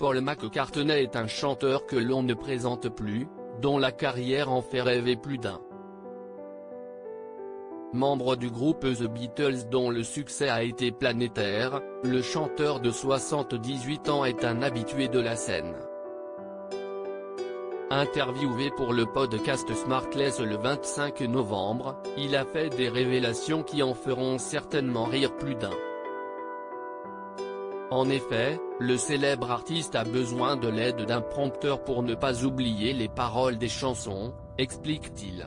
Paul McCartney est un chanteur que l'on ne présente plus, dont la carrière en fait rêver plus d'un. Membre du groupe The Beatles dont le succès a été planétaire, le chanteur de 78 ans est un habitué de la scène. Interviewé pour le podcast Smartless le 25 novembre, il a fait des révélations qui en feront certainement rire plus d'un. En effet, le célèbre artiste a besoin de l'aide d'un prompteur pour ne pas oublier les paroles des chansons, explique-t-il.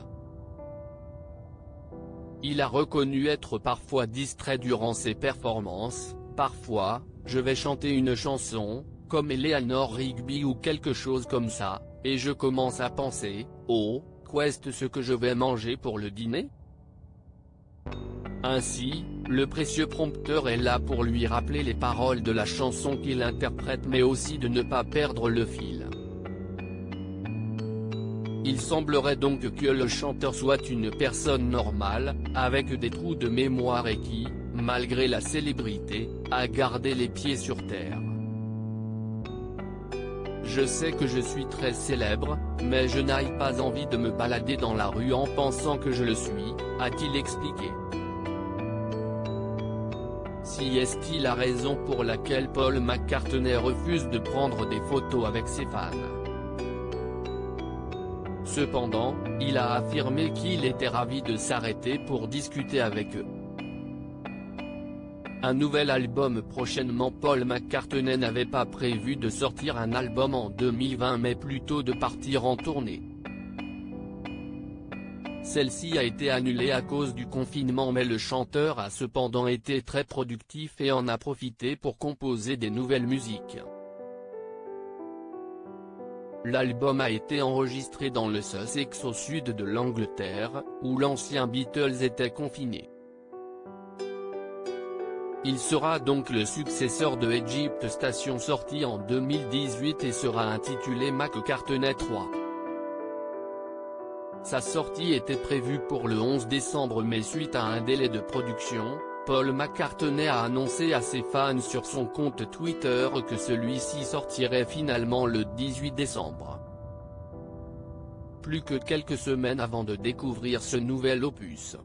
Il a reconnu être parfois distrait durant ses performances. Parfois, je vais chanter une chanson, comme Eleanor Rigby ou quelque chose comme ça, et je commence à penser, oh, qu'est-ce ce que je vais manger pour le dîner ? Ainsi, le précieux prompteur est là pour lui rappeler les paroles de la chanson qu'il interprète mais aussi de ne pas perdre le fil. Il semblerait donc que le chanteur soit une personne normale, avec des trous de mémoire et qui, malgré la célébrité, a gardé les pieds sur terre. Je sais que je suis très célèbre, mais je n'ai pas envie de me balader dans la rue en pensant que je le suis, a-t-il expliqué. Si est-il la raison pour laquelle Paul McCartney refuse de prendre des photos avec ses fans. Cependant, il a affirmé qu'il était ravi de s'arrêter pour discuter avec eux. Un nouvel album prochainement. Paul McCartney n'avait pas prévu de sortir un album en 2020 mais plutôt de partir en tournée. Celle-ci a été annulée à cause du confinement mais le chanteur a cependant été très productif et en a profité pour composer des nouvelles musiques. L'album a été enregistré dans le Sussex au sud de l'Angleterre, où l'ancien Beatles était confiné. Il sera donc le successeur de Egypt Station sorti en 2018 et sera intitulé McCartney 3. Sa sortie était prévue pour le 11 décembre mais suite à un délai de production, Paul McCartney a annoncé à ses fans sur son compte Twitter que celui-ci sortirait finalement le 18 décembre. Plus que quelques semaines avant de découvrir ce nouvel opus.